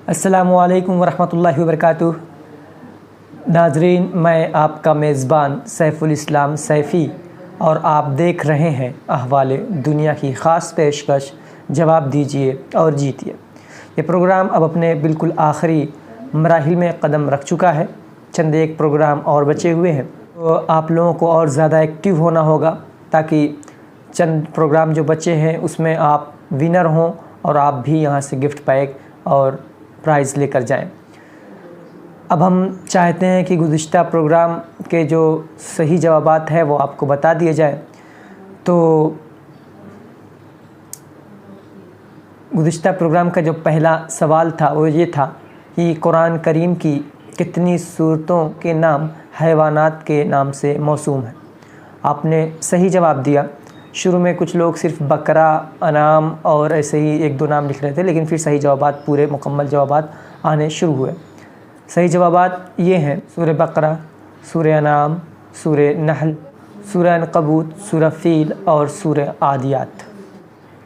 अस्सलामुअलैकुम वरहमतुल्लाहि वबरकातुह। नाजरीन, मैं आपका मेज़बान सैफ़ुल इस्लाम सैफ़ी और आप देख रहे हैं अहवाल दुनिया की ख़ास पेशकश जवाब दीजिए और जीतिए। ये प्रोग्राम अब अपने बिल्कुल आखिरी मराहिल में कदम रख चुका है। चंद एक प्रोग्राम और बचे हुए हैं, तो आप लोगों को और ज़्यादा एक्टिव होना होगा ताकि चंद प्रोग्राम जो बचे हैं उसमें आप विनर हों और आप भी यहाँ से गिफ्ट पैक और प्राइज़ लेकर जाएं। अब हम चाहते हैं कि गुज़िश्ता प्रोग्राम के जो सही जवाबात हैं वो आपको बता दिए जाए। तो गुज़िश्ता प्रोग्राम का जो पहला सवाल था वो ये था कि कुरान करीम की कितनी सूरतों के नाम हैवानात के नाम से मौसूम हैं। आपने सही जवाब दिया। शुरू में कुछ लोग सिर्फ बकरा, अनाम और ऐसे ही एक दो नाम लिख रहे थे, लेकिन फिर सही जवाबात पूरे मुकम्मल जवाबात आने शुरू हुए। सही जवाबात ये हैं: सूरह बकरा, सूरह अनाम, सूरह नहल, सूरह अनकबूत, सूरह फ़ील और सूरह आदियात।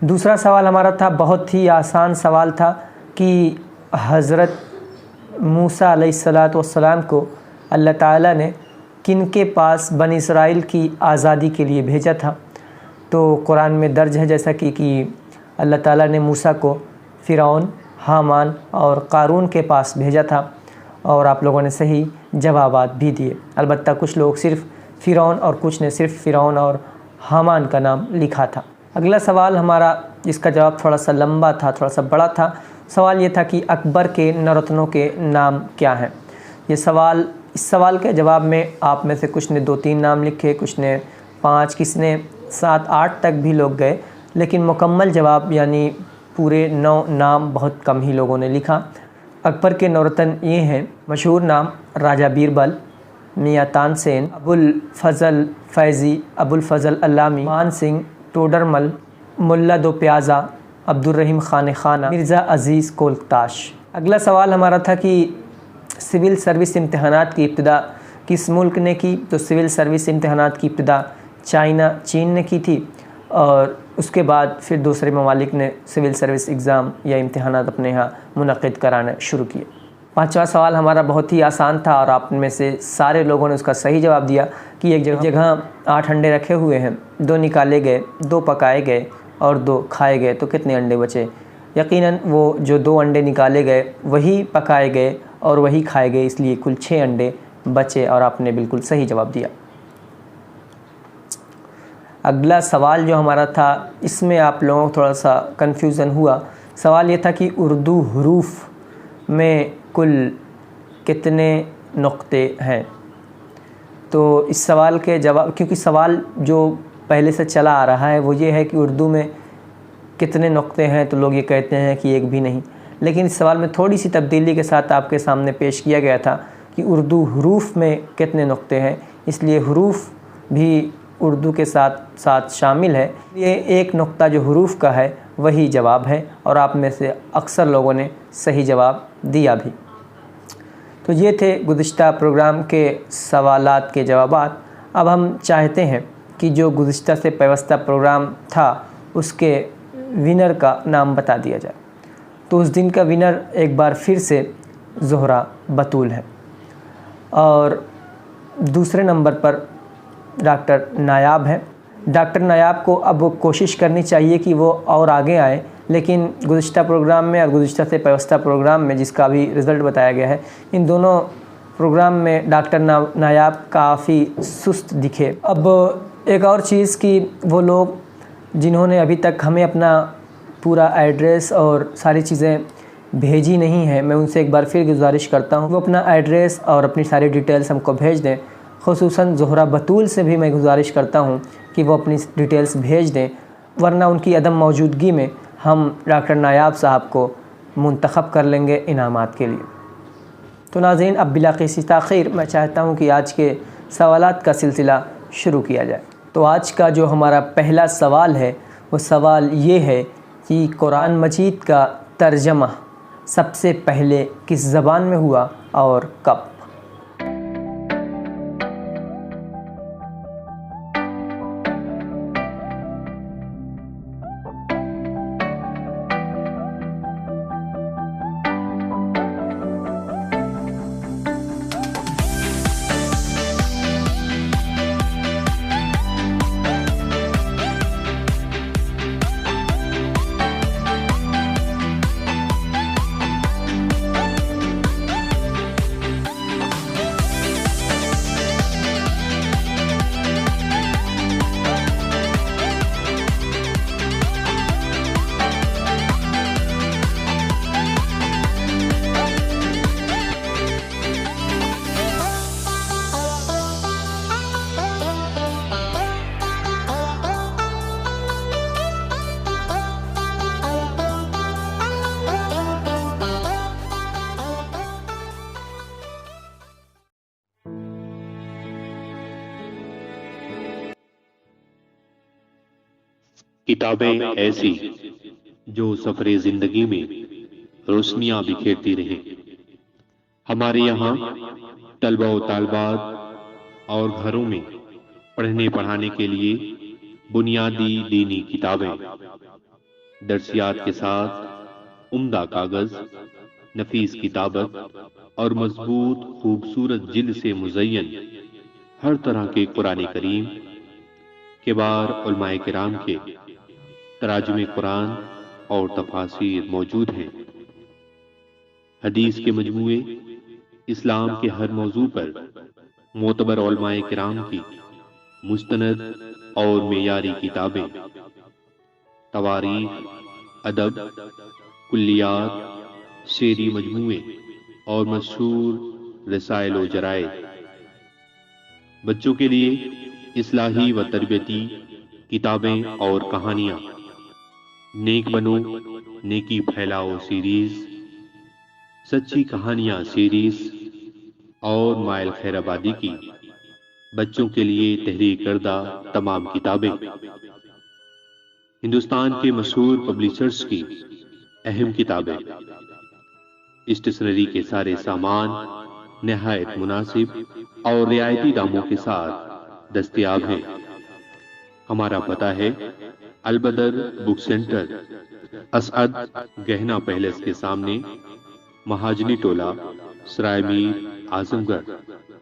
दूसरा सवाल हमारा था, बहुत ही आसान सवाल था कि हज़रत मूसा अलैहिस्सलातु वस्सलाम को अल्लाह ताला ने किन के पास बनी इसराइल की आज़ादी के लिए भेजा था। तो कुरान में दर्ज है जैसा कि अल्लाह ताला ने मूसा को फ़िरौन, हामान और क़ारून के पास भेजा था और आप लोगों ने सही जवाबात भी दिए। अलबत्ता कुछ लोग सिर्फ़ फ़िरौन और कुछ ने सिर्फ़ फ़िरौन और हामान का नाम लिखा था। अगला सवाल हमारा, इसका जवाब थोड़ा सा लंबा था, थोड़ा सा बड़ा था। सवाल ये था कि अकबर के नवरत्नों के नाम क्या हैं। इस सवाल के जवाब में आप में से कुछ ने 2-3 नाम लिखे, कुछ ने 5, किसने 7-8 तक भी लोग गए, लेकिन मुकम्मल जवाब यानी पूरे 9 नाम बहुत कम ही लोगों ने लिखा। अकबर के नवरत्न ये हैं: मशहूर नाम राजा बीरबल, मियाँ तानसेन, अबुल फ़ज़ल फ़ैज़ी, अबुल फ़ज़ल अल्लामी, मान सिंह टोडरमल, मुल्ला दो प्याज़ा, अब्दुर्रहीम खान खाना, मिर्ज़ा अज़ीज़ कोलताश। अगला सवाल हमारा था कि सिविल सर्विस इम्तहानात की इब्तिदा किस मुल्क ने की। तो सिविल सर्विस इम्तहानात की इब्तिदा चीन ने की थी और उसके बाद फिर दूसरे ममालिक ने सिविल सर्विस एग्ज़ाम या इम्तहानात अपने यहाँ मुनक़िद कराना शुरू किए। पाँचवा सवाल हमारा बहुत ही आसान था और आप में से सारे लोगों ने उसका सही जवाब दिया कि एक जगह 8 अंडे रखे हुए हैं, 2 निकाले गए, 2 पकाए गए और 2 खाए गए, तो कितने अंडे बचे। यकीनन वो जो 2 अंडे निकाले गए वही पकाए गए और वही खाए गए, इसलिए कुल 6 अंडे बचे और आपने बिल्कुल सही जवाब दिया। अगला सवाल जो हमारा था, इसमें आप लोगों को थोड़ा सा कन्फ्यूज़न हुआ। सवाल ये था कि उर्दू हरूफ में कुल कितने नुक्ते हैं। तो इस सवाल के जवाब, क्योंकि सवाल जो पहले से चला आ रहा है वो ये है कि उर्दू में कितने नुक्ते हैं, तो लोग ये कहते हैं कि एक भी नहीं। लेकिन इस सवाल में थोड़ी सी तब्दीली के साथ आपके सामने पेश किया गया था कि उर्दू हरूफ में कितने नुक्ते हैं, इसलिए हरूफ भी उर्दू के साथ साथ शामिल है। ये एक नुक्ता जो हरूफ का है वही जवाब है और आप में से अक्सर लोगों ने सही जवाब दिया भी। तो ये थे गुज़िश्ता प्रोग्राम के सवालात के जवाबात। अब हम चाहते हैं कि जो गुज़िश्ता से पेवस्ता प्रोग्राम था उसके विनर का नाम बता दिया जाए। तो उस दिन का विनर एक बार फिर से ज़ोहरा बतूल है और दूसरे नंबर पर डॉक्टर नायाब है। डॉक्टर नायाब को अब कोशिश करनी चाहिए कि वो और आगे आए, लेकिन गुज़िश्ता प्रोग्राम में और गुज़िश्ता से पेवस्ता प्रोग्राम में जिसका भी रिज़ल्ट बताया गया है, इन दोनों प्रोग्राम में डॉक्टर नायाब काफ़ी सुस्त दिखे। अब एक और चीज़ कि वो लोग जिन्होंने अभी तक हमें अपना पूरा एड्रेस और सारी चीज़ें भेजी नहीं है, मैं उनसे एक बार फिर गुजारिश करता हूँ वो अपना एड्रेस और अपनी सारी डिटेल्स हमको भेज दें। ख़ुसूसन ज़ोहरा बतूल से भी मैं गुजारिश करता हूँ कि वो अपनी डिटेल्स भेज दें, वरना उनकी अदम मौजूदगी में हम डॉक्टर नायाब साहब को मुंतखब कर लेंगे इनामात के लिए। तो नाज़रीन, अब बिला किसी ताख़ीर मैं चाहता हूँ कि आज के सवालात का सिलसिला शुरू किया जाए। तो आज का जो हमारा पहला सवाल है वो सवाल ये है कि कुरान मजीद का तर्जमा सबसे पहले किस ज़बान में हुआ और कब। کتابیں ایسی جو سفر زندگی میں روشنیاں بکھیرتی رہیں۔ ہمارے یہاں طلبہ و طالبات اور گھروں میں پڑھنے پڑھانے کے لیے بنیادی دینی کتابیں، درسیات کے ساتھ عمدہ کاغذ، نفیس کتابت اور مضبوط خوبصورت جلد سے مزین ہر طرح کے قرآن کریم، کبار علماء کرام کے تراجم قرآن اور تفاسیر موجود ہیں۔ حدیث کے مجموعے، اسلام کے ہر موضوع پر معتبر علماء کرام کی مستند اور معیاری کتابیں، تواریخ، ادب، کلیات، شعری مجموعے اور مشہور رسائل و جرائد۔ بچوں کے لیے اصلاحی و تربیتی کتابیں اور کہانیاں، نیک بنو نیکی پھیلاؤ سیریز، سچی کہانیاں سیریز اور مائل خیر آبادی کی بچوں کے لیے تحریر کردہ تمام کتابیں، ہندوستان کے مشہور پبلشرز کی اہم کتابیں، اسٹیشنری کے سارے سامان نہایت مناسب اور رعایتی داموں کے ساتھ دستیاب ہیں۔ ہمارا پتہ ہے البدر بک سینٹر، اسعد گہنا پیلس کے سامنے، مہاجنی ٹولہ، سرائے میر، اعظم گڑھ،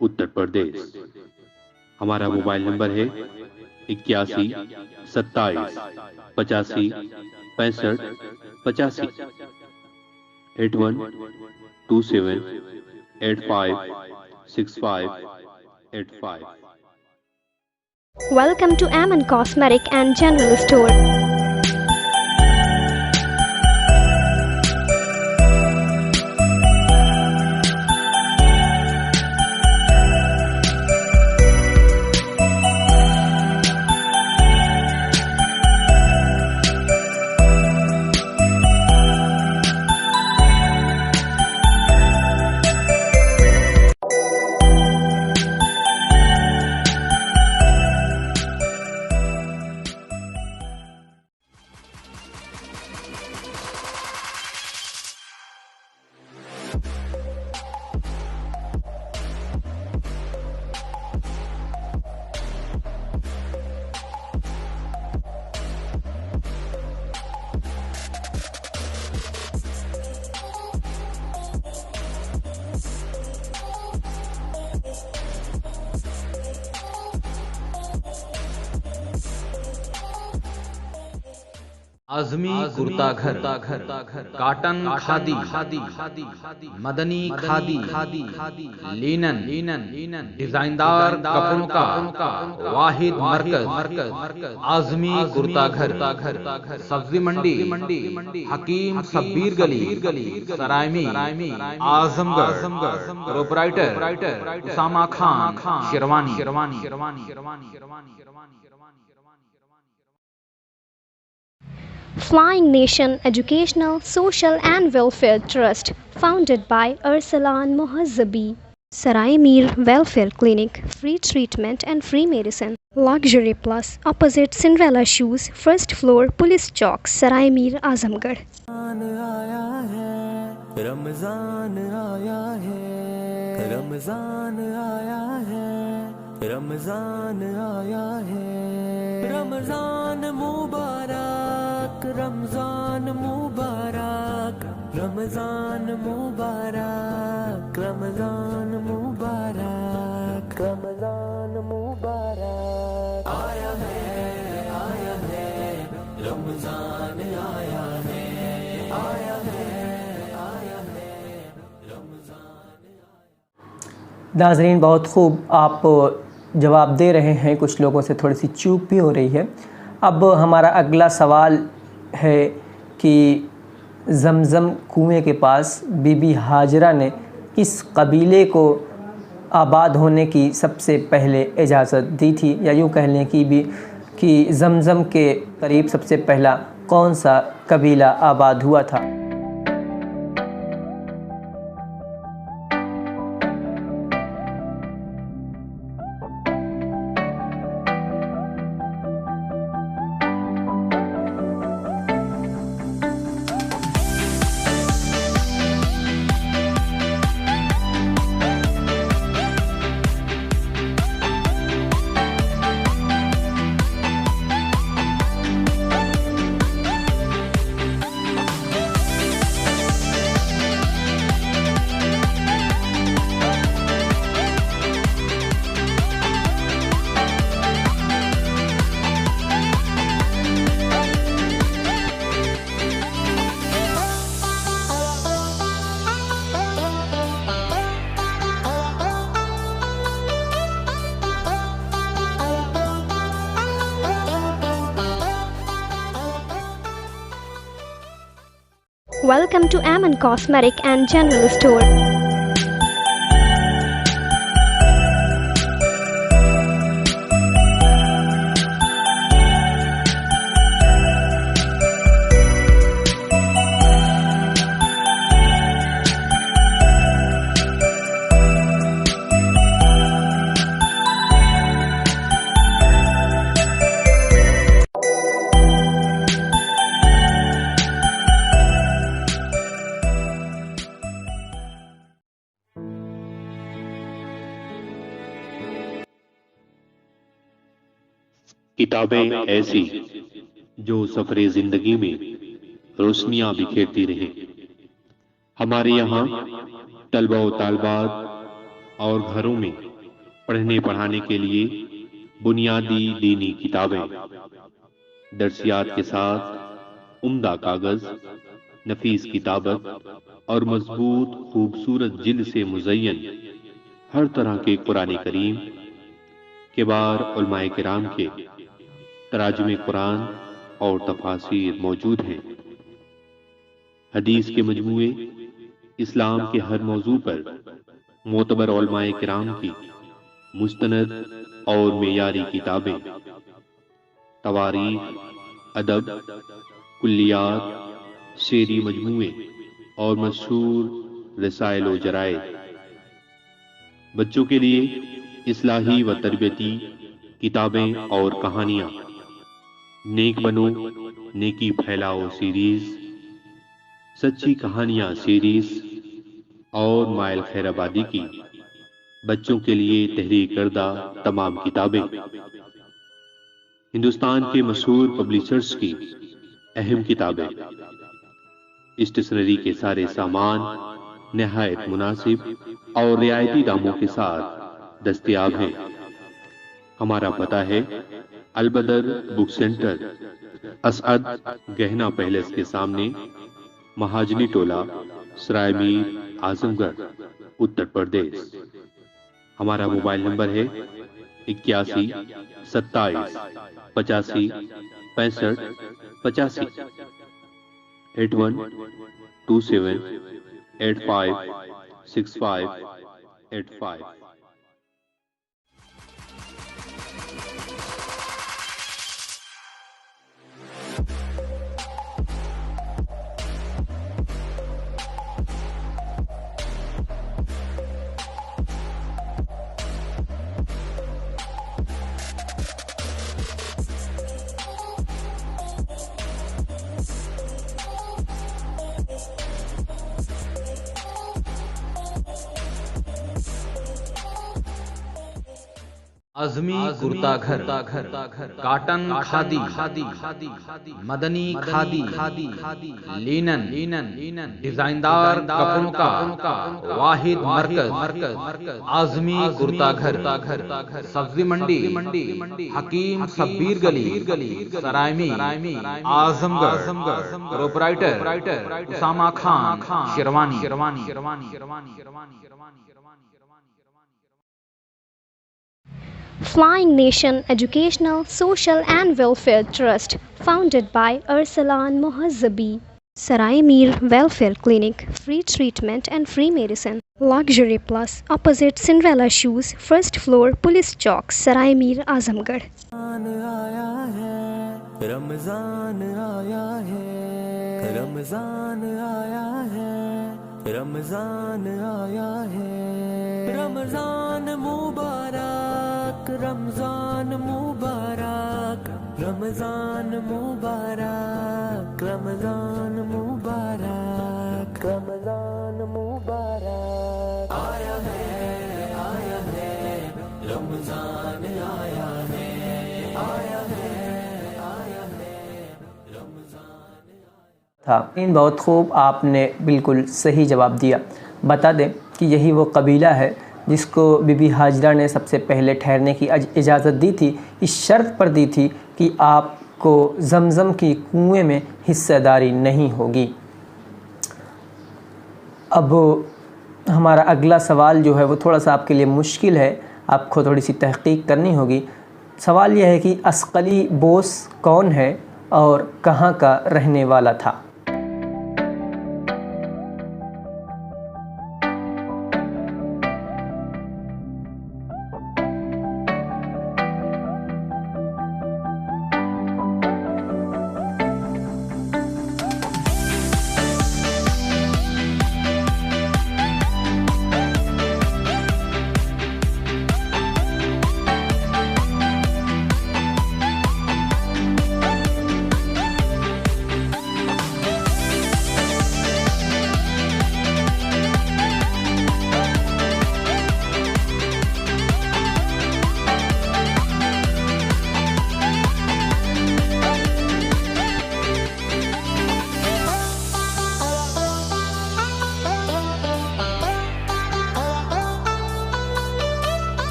اتر پردیش۔ ہمارا موبائل نمبر ہے 81 27 85 65 85، 81 27 85 65 85۔ Welcome to Aman Cosmetic and General Store. Azmi kurta घर, काटन खादी, मदनी खादी, लिनन, डिजाइनदार कपड़ों का वाहिद मरकज आजमी कुर्ता घर, सब्जी मंडी, हकीम सब्बीर गली, सरायमी, Azamgarh. Proprietor Usama Khan Sherwani. Flying Nation Educational, Social and Welfare Trust, founded by Arsalan Mohazzabi. Sarai Mir Welfare Clinic, free treatment and free medicine. Luxury Plus, opposite Cinderella Shoes, first floor, Police Chowk, Sarai Mir, Azamgarh. رمضان آیا ہے، رمضان آیا ہے، رمضان آیا ہے، رمضان مبارک، رمضان مبارک، رمضان مبارک، رمضان مبارک، رمضان مبارک آیا ہے رمضان آیا ہے، آیا ہے ناظرین، بہت خوب آپ جواب دے رہے ہیں، کچھ لوگوں سے تھوڑی سی چوک بھی ہو رہی ہے۔ اب ہمارا اگلا سوال ہے کہ زمزم کنویں کے پاس بی بی ہاجرہ نے کس قبیلے کو آباد ہونے کی سب سے پہلے اجازت دی تھی، یا یوں کہہ لیں کہ زمزم کے قریب سب سے پہلا کون سا قبیلہ آباد ہوا تھا؟ Welcome to Aman Cosmetic and General Store. किताबें ऐसी जो सफरे जिंदगी में रोशनियां बिखेरती रहें। हमारे यहाँ तलबा व तालिबात और घरों में पढ़ने पढ़ाने के लिए बुनियादी दीनी किताबें, दर्सियात के साथ उम्दा कागज, नफीस किताबत और मजबूत खूबसूरत जिल्द से मुज़य्यन हर तरह के कुरान करीम, किबार उलमाए किराम के तराजुमे कुरान और तफासीर मौजूद हैं। हदीस के मजमूए, इस्लाम के हर मौजू पर मोतबर उलमाए किराम की मुस्तनद और मेयारी किताबें, तवारीख, अदब, कुल्लियात, शेरी मजमूए और मशहूर रसाइल व जराइद। बच्चों के लिए इस्लाही व तरबियती किताबें और कहानियाँ, नेक बनो नेकी फैलाओ सीरीज, सच्ची कहानियाँ सीरीज और माइल खैराबादी की बच्चों के लिए तहरीर करदा तमाम किताबें, हिंदुस्तान के मशहूर पब्लिशर्स की अहम किताबें, स्टेशनरी के सारे सामान नहायत मुनासिब और रियायती दामों के साथ दस्तयाब हैं। हमारा पता है अलबदर बुक सेंटर, असअद गहना पैलेस के सामने, महाजनी टोला, सराय मीर, आजमगढ़, उत्तर प्रदेश। हमारा मोबाइल नंबर है 81 27 85 65 85, 81 27 85 65 85। आजमी कुर्ता घर, काटन खादी, मदनी खादी, लिनन, डिजाइनदार कपड़ों का वाहिद मरकज आजमी कुर्ता घर, सब्जी मंडी, हकीम सब्बीर गली, सरायमी, Azamgarh. Proprietor Usama Khan Sherwani. Flying Nation Educational, Social and Welfare Trust, founded by Arsalan Mohazzabi. Sarai Mir Welfare Clinic, free treatment and free medicine. Luxury Plus, opposite Cinderella Shoes, first floor, Police Chowk, Sarai Mir, Azamgarh. Ramzan आया है, रमजान आया है, रमजान आया है, रमजान मुबारक, रमजान मुबारक, रमजान मुबारक, रमजान मुबारक, रमजान मुबारक। आया है रमजान आया है, आया है था। इन बहुत खूब, आपने बिल्कुल सही जवाब दिया। बता दें कि यही वो कबीला है जिसको बीबी हाजरा ने सबसे पहले ठहरने की इजाज़त दी थी, इस शर्त पर दी थी कि आपको ज़मज़म की कुएं में हिस्सेदारी नहीं होगी। अब हमारा अगला सवाल जो है वो थोड़ा सा आपके लिए मुश्किल है, आपको थोड़ी सी तहक़ीक़ करनी होगी। सवाल यह है कि अस्क़ली बोस कौन है और कहाँ का रहने वाला था।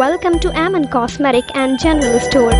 Welcome to Aman Cosmetic and General Store.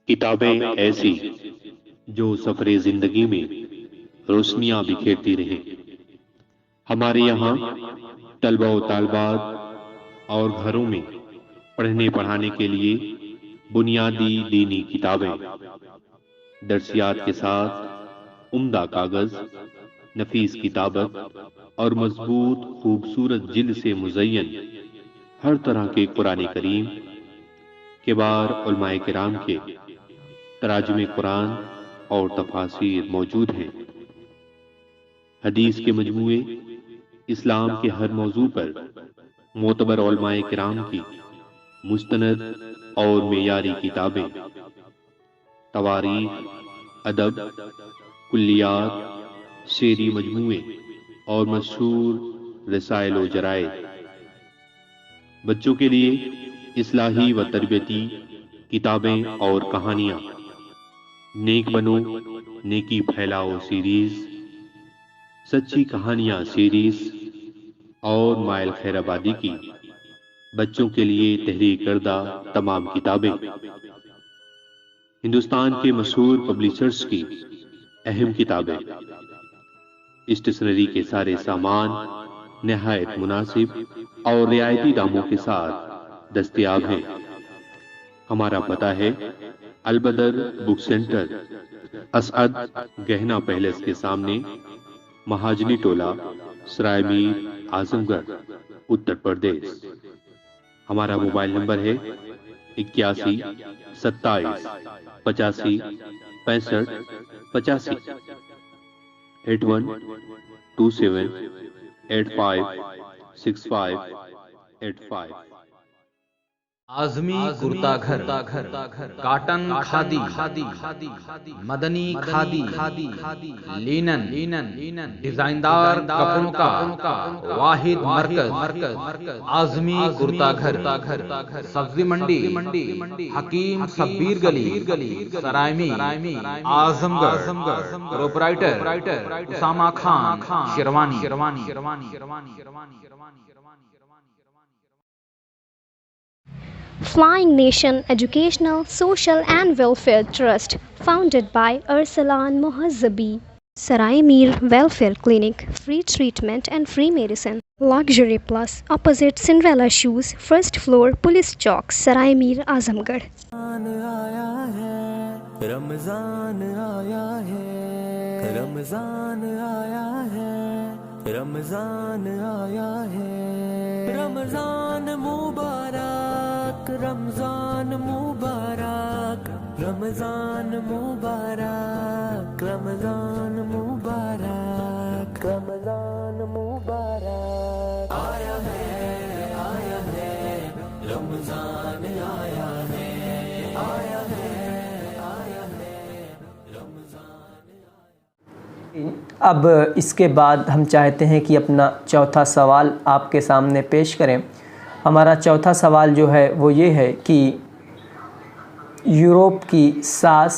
किताबें ऐसी जो सफरे जिंदगी में रोशनियां बिखेरती रहें। हमारे यहाँ तलबा व तालिबात और घरों में पढ़ने पढ़ाने के लिए बुनियादी दीनी किताबें, दर्सियात के साथ उम्दा कागज, नफीस किताबत और मजबूत खूबसूरत जिल्द से मुज़य्यन हर तरह के कुरान करीम, किबार उलमाए किराम के तराजुमे कुरान और तफासीर मौजूद हैं। हदीस के मजमूए, इस्लाम के हर मौजू पर मोतबर उलमाए किराम की मुस्तनद और मेयारी किताबें, तवारीख, अदब, कुल्लियात, शेरी मजमूए और मशहूर रसाइल व जराइद। बच्चों के लिए इस्लाही व तरबियती किताबें और कहानियाँ, नेक बनो नेकी फैलाओ सीरीज, सच्ची कहानियाँ सीरीज और माइल खैराबादी की बच्चों के लिए तहरीर करदा तमाम किताबें, हिंदुस्तान के मशहूर पब्लिशर्स की अहम किताबें, स्टेशनरी के सारे सामान नहायत मुनासिब और रियायती दामों के साथ दस्तयाब हैं। हमारा पता है अलबदर बुक सेंटर, असअद गहना पैलेस के सामने, महाजनी टोला, सराय मीर, आजमगढ़, उत्तर प्रदेश। हमारा मोबाइल नंबर है 81 27 85 65 85, 81 27 85 65 85। आजमी कुर्ता घर, काटन खादी, मदनी खादी, लिनन, डिजाइनदार कपड़ों का वाहिद मरकज, आजमी कुर्ता घर, सब्जी मंडी, हकीम सब्बीर गली, सरायमी, Azamgarh. Proprietor Usama Khan, Sherwani. Flying Nation Educational, Social and Welfare Trust, founded by Arsalan Mohazzabi. Sarai Mir Welfare Clinic, free treatment and free medicine. Luxury Plus, opposite Cinderella Shoes, first floor, Police Chowk, Sarai Mir, Azamgarh. आया है रमजान आया है, रमजान आया है, रमजान आया है, रमजान मुबारक, रमजान मुबारक, रमजान मुबारक, रमजान मुबारक, रमजान मुबारक। आया है रमजान आया है, आया है रमजान। अब इसके बाद हम चाहते हैं कि अपना चौथा सवाल आपके सामने पेश करें। हमारा चौथा सवाल जो है वो ये है कि यूरोप की सास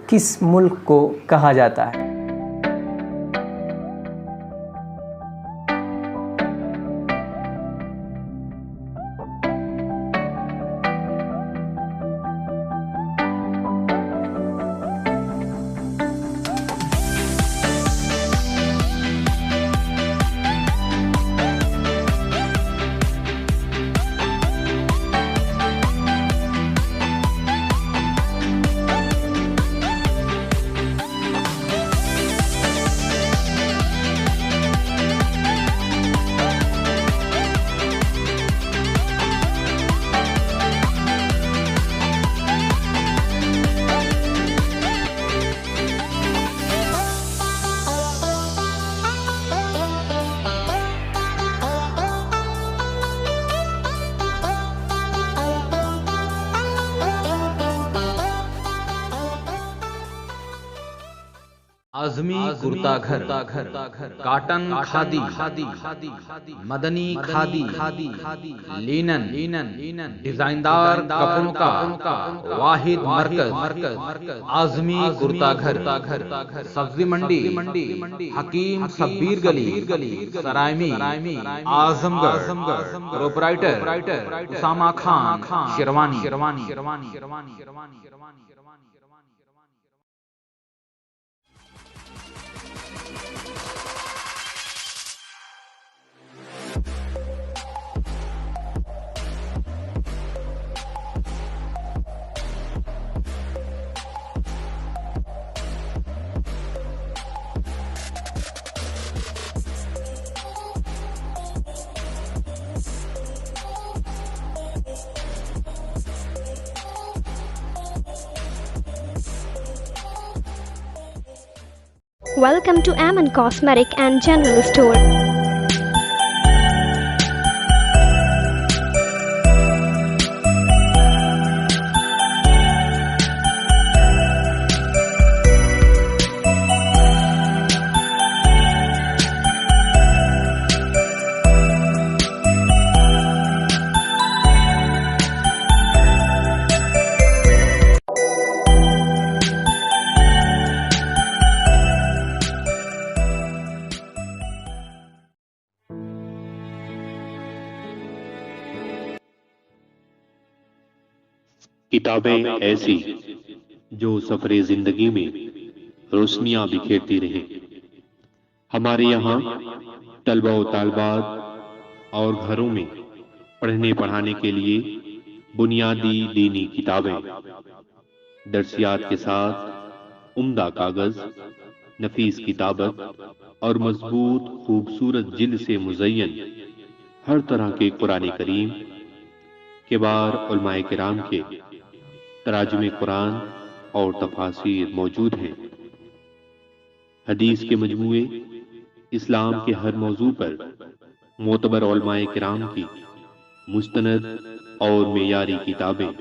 किस मुल्क को कहा जाता है? आजमी कुर्ता घर, काटन खादी, मदनी खादी, लिनन, डिजाइनदार कपड़ों का वाहिद मरकज आजमी कुर्ता घर, सब्जी मंडी, हकीम शब्बीर गली, सरायमी, Azamgarh. Proprietor Usama Khan, Sherwani. Welcome to Aman Cosmetic and General Store. किताबें ऐसी जो सफरे जिंदगी में रोशनियां बिखेरती रहें। हमारे यहाँ तलबा व तालिबात और घरों में पढ़ने पढ़ाने के लिए बुनियादी दीनी किताबें, दर्सियात के साथ उम्दा कागज, नफीस किताबत और मजबूत खूबसूरत जिल्द से मुज़य्यन हर तरह के कुरान करीम, किबार उलमाए किराम के तराजुमे कुरान और तफासीर मौजूद हैं। हदीस के मजमूए, इस्लाम के हर मौजू पर मोतबर उलमाए किराम की मुस्तनद और मेयारी किताबें,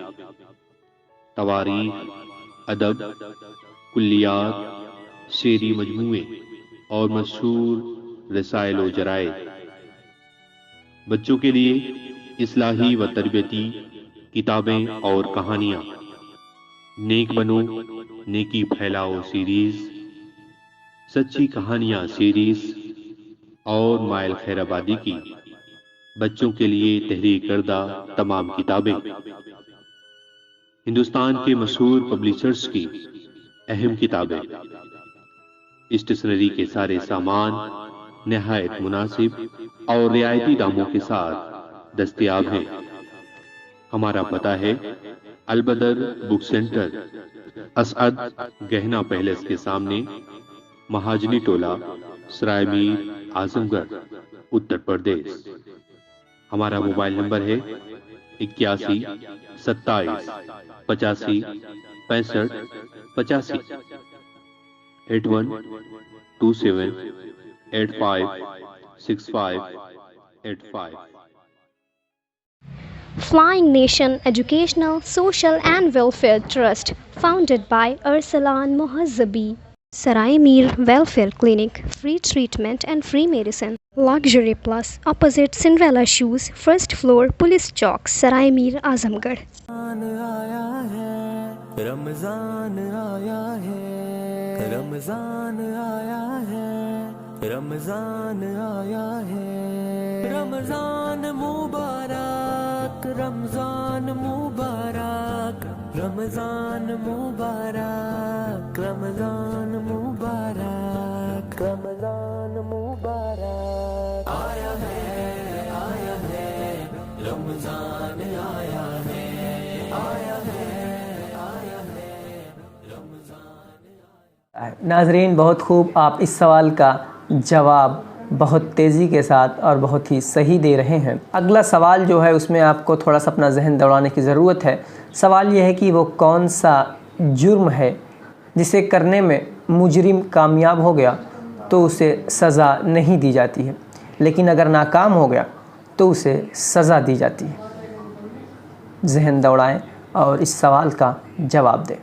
तवारीख, अदब, कुल्लियात, शेरी मजमूए और मशहूर रसाइल व जराइद। बच्चों के लिए इस्लाही व तरबियती किताबें और कहानियाँ, नेक बनो नेकी फैलाओ सीरीज, सच्ची कहानियाँ सीरीज और माइल खैराबादी की बच्चों के लिए तहरीर करदा तमाम किताबें, हिंदुस्तान के मशहूर पब्लिशर्स की अहम किताबें, स्टेशनरी के सारे सामान नहायत मुनासिब और रियायती दामों के साथ दस्तयाब हैं। हमारा पता है अलबदर बुक सेंटर, असअद गहना पैलेस के सामने, महाजनी टोला, सरायमीर, आजमगढ़, उत्तर प्रदेश। हमारा मोबाइल नंबर है 81 27 85 65 85, 81 27 85 65 85। Flying Nation Educational, Social and Welfare Trust, founded by Arsalan Mohazzabi. Sarai Mir Welfare Clinic, free treatment and free medicine. Luxury Plus, opposite Cinderella Shoes, first floor, Police Chowk, Sarai Mir, Azamgarh. आया है रमजान आया है, रमजान आया है, रमजान आया है, रमजान मुबारक, रमजान मुबारक, रमजान मुबारक, रमजान मुबारक, रमजान मुबारक। आया है रमजान आया है, आया है रमजान। नाजरीन, बहुत खूब आप इस सवाल का जवाब बहुत तेज़ी के साथ और बहुत ही सही दे रहे हैं। अगला सवाल जो है उसमें आपको थोड़ा सा अपना जहन दौड़ाने की ज़रूरत है। सवाल यह है कि वो कौन सा जुर्म है जिसे करने में मुजरिम कामयाब हो गया तो उसे सज़ा नहीं दी जाती है, लेकिन अगर नाकाम हो गया तो उसे सज़ा दी जाती है। जहन दौड़ाएं और इस सवाल का जवाब दें।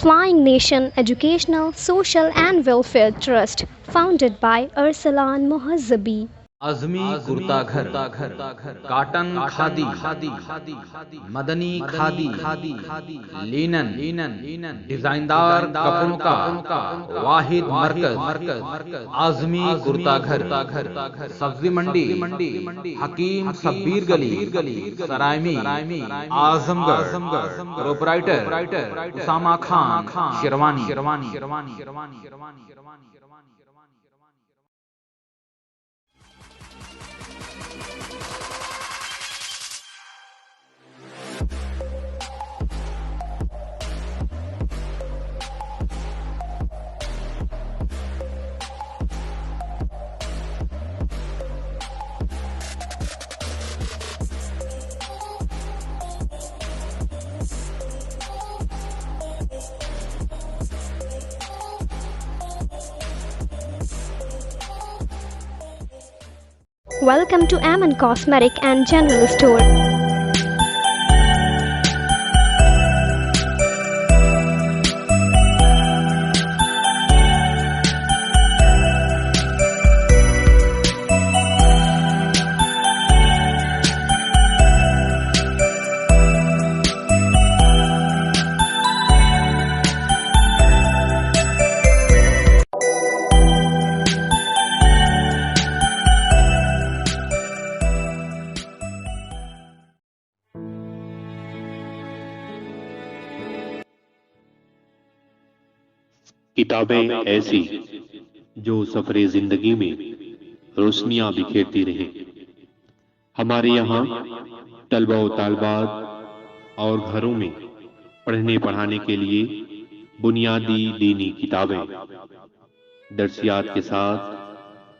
Flying Nation Educational, Social and Welfare Trust, founded by Arsalan Mohazzabi. عظمی کرتا گھر کاٹن کھادی مدنی کھادی لینن ڈیزائندار کپڑوں کا واحد مرکز اعظمی کرتا گھر سبزی منڈی حکیم شبیر گلی Sarai Azamgarh proprietor Usama Khan Sherwani. Welcome to Aman Cosmetic and General Store. کتابیں ایسی جو سفر زندگی میں روشنیاں بکھیرتی رہیں. ہمارے یہاں طلبہ و طالبات اور گھروں میں پڑھنے پڑھانے کے لیے بنیادی دینی کتابیں، درسیات کے ساتھ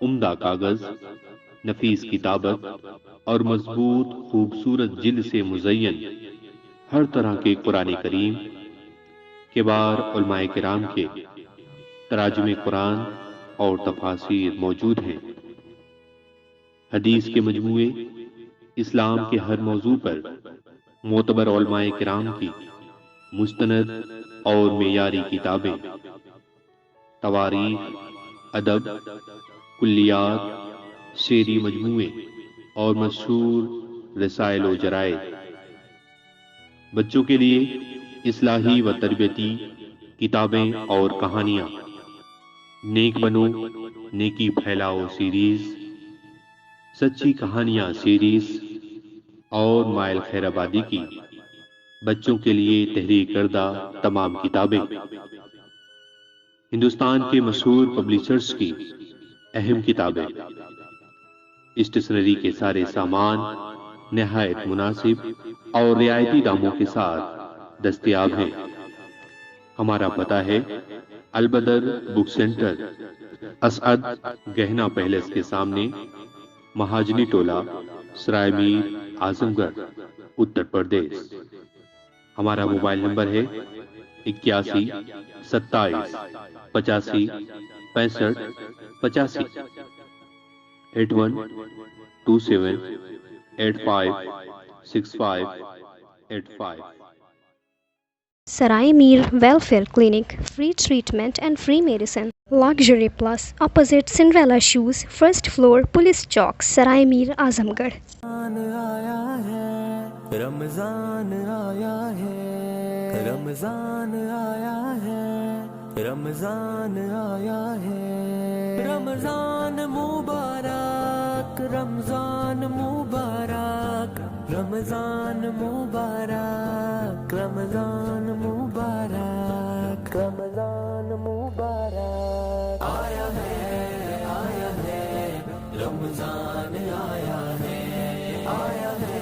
عمدہ کاغذ، نفیس کتابت اور مضبوط خوبصورت جلد سے مزین ہر طرح کے قرآن کریم، کبار علماء کرام کے تراجم قرآن اور تفاسیر موجود ہیں. حدیث کے مجموعے، اسلام کے ہر موضوع پر معتبر علماء کرام کی مستند اور معیاری کتابیں، تواریخ، ادب، کلیات، شعری مجموعے اور مشہور رسائل و جرائد. بچوں کے لیے اصلاحی و تربیتی کتابیں اور کہانیاں، نیک بنو نیکی پھیلاؤ سیریز، سچی کہانیاں سیریز اور مائل خیر آبادی کی بچوں کے لیے تحریر کردہ تمام کتابیں، ہندوستان کے مشہور پبلشرز کی اہم کتابیں، اسٹیشنری کے سارے سامان نہایت مناسب اور رعایتی داموں کے ساتھ دستیاب ہیں. ہمارا پتہ ہے البدر بک سینٹر، اسعد گہنا پیلس کے سامنے، مہاجنی ٹولہ، سرائے میر، اعظم گڑھ، اتر پردیش. ہمارا موبائل نمبر ہے 81 27 85 65 85 81 27 85 65 85. Sarai Meer Welfare Clinic, free treatment and free medicine. Luxury Plus, opposite Cinderella Shoes, first floor, Police Chowk, Sarai Meer, Azamgarh. رمضان آیا ہے، رمضان آیا ہے، رمضان آیا ہے، رمضان مبارک، رمضان مبارک، رمضان مبارک، رمضان مبارک، رمضان مبارک آیا ہے رمضان آیا ہے، آیا ہے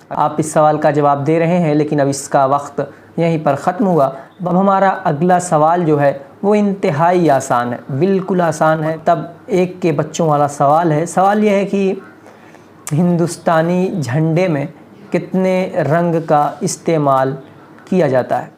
آپ اس سوال کا جواب دے رہے ہیں، لیکن اب اس کا وقت یہیں پر ختم ہوا. اب ہمارا اگلا سوال جو ہے وہ انتہائی آسان ہے، بالکل آسان ہے. تب ایک کے بچوں والا سوال ہے. سوال یہ ہے کہ ہندوستانی جھنڈے میں کتنے رنگ کا استعمال کیا جاتا ہے؟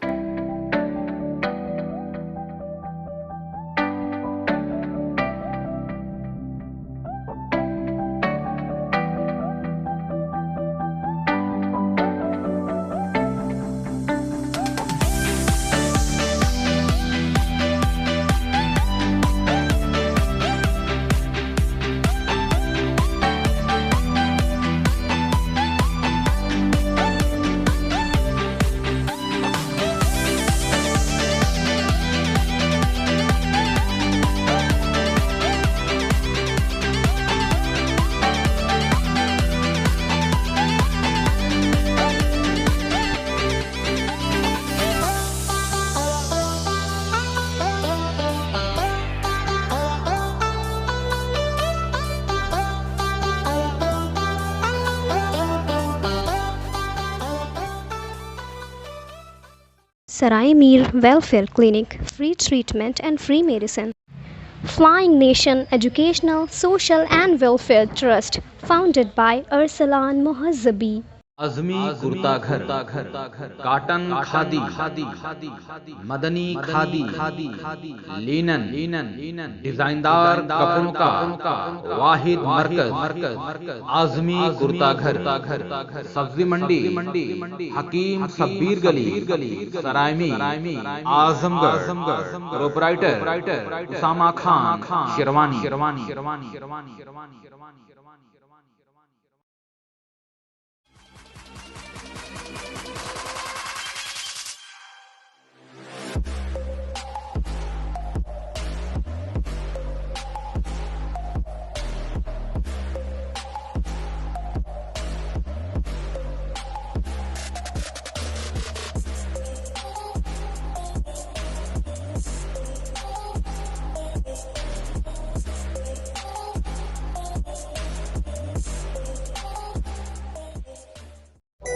Sarai Mir Welfare Clinic, free treatment and free medicine. Flying Nation Educational, Social and Welfare Trust, founded by Arsalan Mohazzabi. Azmi kurta घर, काटन खादी, मदनी खादी, लिनन, डिजाइनदार कपड़ों का वाहिद मरकज, आज़मी कुर्ता घर, सब्जी मंडी, हकीम सब्बीर गली, Sarai Mir, Azamgarh, proprietor Usama Khan, Sherwani.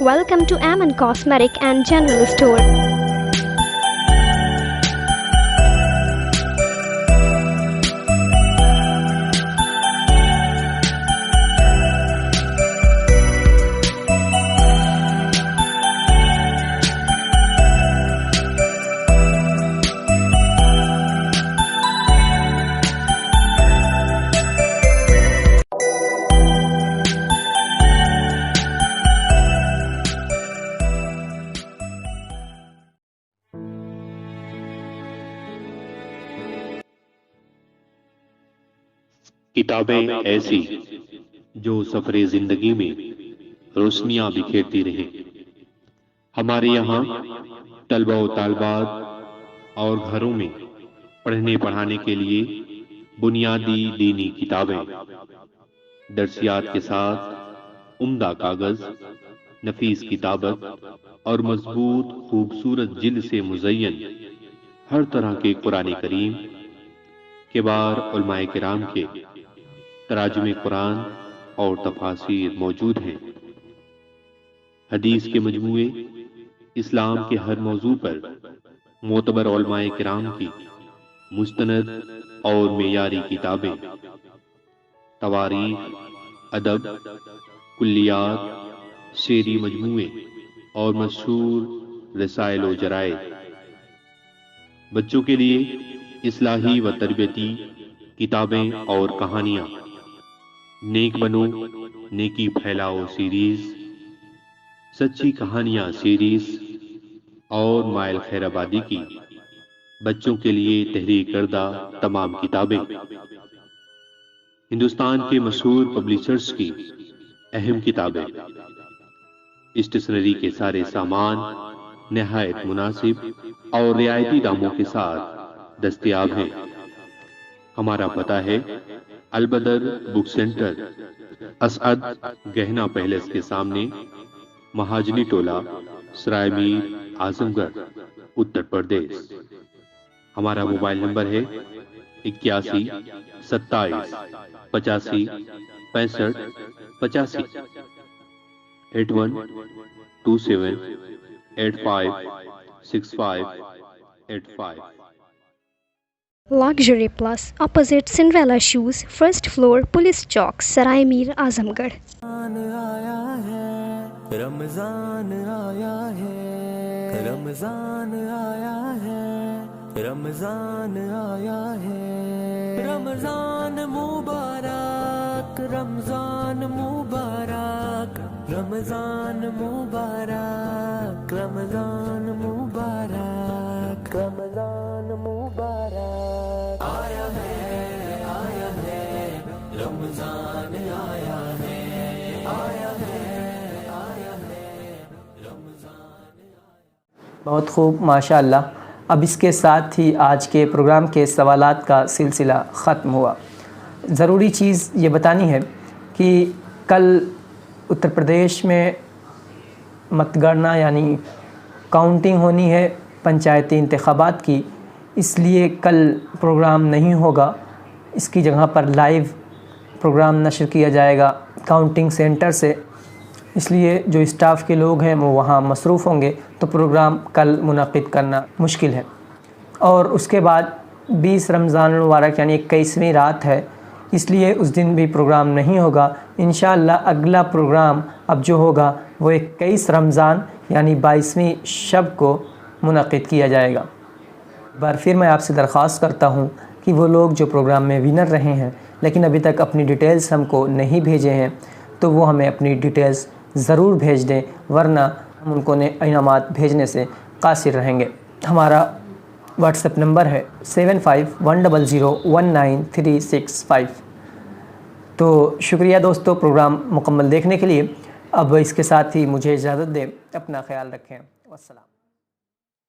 Welcome to Aman Cosmetic and General Store. किताबें ऐसी जो सफरे जिंदगी में रोशनियां बिखेरती रहें। हमारे यहाँ तलबा व तालिबात और घरों में पढ़ने पढ़ाने के लिए बुनियादी दीनी किताबें, दर्सियात के साथ उम्दा कागज, नफीस किताबत और मजबूत खूबसूरत जिल्द से मुज़य्यन हर तरह के कुरान करीम, किबार उलमाए किराम के तराजुमे कुरान और तफासीर मौजूद हैं। हदीस के मजमूए, इस्लाम के हर मौजू पर मोतबर उलमाए किराम की मुस्तनद और मेयारी किताबें, तवारीख, अदब, कुल्लियात, शेरी मजमूए और मशहूर रसाइल व जराए। बच्चों के लिए इस्लाही व तरबियती किताबें और कहानियाँ, नेक बनो नेकी फैलाओ सीरीज, सच्ची कहानियाँ सीरीज और माइल खैराबादी की बच्चों के लिए तहरीर करदा तमाम किताबें, हिंदुस्तान के मशहूर पब्लिशर्स की अहम किताबें, स्टेशनरी के सारे सामान निहायत मुनासिब और रियायती दामों के साथ दस्तयाब हैं। हमारा पता है अलबदर बुक सेंटर, असअद गहना पैलेस के सामने, महाजनी टोला, सराय मीर, आजमगढ़, उत्तर प्रदेश। हमारा मोबाइल नंबर है 81 27 85 65 85, 81 27 85 65 85। Luxury Plus, opposite Cinderella Shoes, first floor, Police Chowk, Sarai Mir, Azamgarh. Ramzan आया है, रमजान आया है, रमजान आया है, रमजान मुबारक, रमजान मुबारक, रमजान मुबारक, रमजान मुबारक, रमजान मुबारक। आया है रमजान आया है, आया है बहुत खूब, माशाअल्लाह। अब इसके साथ ही आज के प्रोग्राम के सवालात का सिलसिला ख़त्म हुआ। ज़रूरी चीज़ ये बतानी है कि कल उत्तर प्रदेश में मतगणना यानी काउंटिंग होनी है पंचायती इंतखाबात की, इसलिए कल प्रोग्राम नहीं होगा। इसकी जगह पर लाइव प्रोग्राम नशर किया जाएगा काउंटिंग सेंटर से। اس لیے جو اسٹاف کے لوگ ہیں وہ وہاں مصروف ہوں گے، تو پروگرام کل منعقد کرنا مشکل ہے۔ اور اس کے بعد 20 رمضان المبارک یعنی 21ویں رات ہے، اس لیے اس دن بھی پروگرام نہیں ہوگا۔ انشاءاللہ اگلا پروگرام اب جو ہوگا وہ 21 رمضان یعنی 22ویں شب کو منعقد کیا جائے گا۔ ایک بار پھر میں آپ سے درخواست کرتا ہوں کہ وہ لوگ جو پروگرام میں ونر رہے ہیں لیکن ابھی تک اپنی ڈیٹیلز ہم کو نہیں بھیجے ہیں، تو وہ ہمیں اپنی ڈیٹیلز ضرور بھیج دیں، ورنہ ہم ان کو انعامات بھیجنے سے قاصر رہیں گے۔ ہمارا واٹس ایپ نمبر ہے 7510019365۔ تو شکریہ دوستو پروگرام مکمل دیکھنے کے لیے۔ اب اس کے ساتھ ہی مجھے اجازت دیں، اپنا خیال رکھیں، والسلام۔